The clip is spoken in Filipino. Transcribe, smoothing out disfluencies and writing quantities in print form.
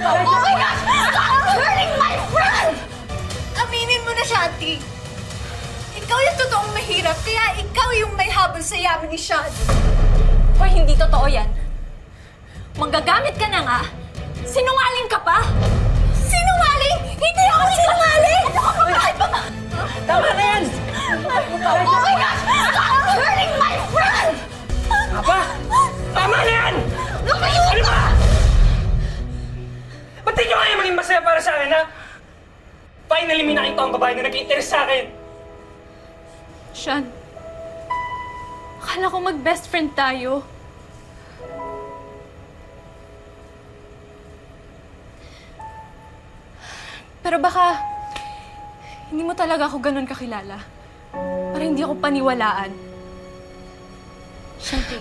Oh my gosh! Stop hurting my friend! Aminin mo na, Shanti. Ikaw yung totoong mahirap, kaya ikaw yung may habol sa yaman ni Sean. Hoy, hindi totoo yan. Manggagamit ka na nga. Sinungaling ka pa. Sinungaling? Hindi ako sinungaling! Ano ka ba? Bakit ba? Tama na yan! Oh my gosh! Stop hurting my friend! Apa? Tama na yan! Ano ba? Ba't di nyo kaya maging masaya para sa akin, ha? Finally, may nakita ang babae na nag-interest sa akin. Sean, akala ko mag-best friend tayo. Pero baka hindi mo talaga ako ganun kakilala. Para hindi ako paniwalaan. Shanti,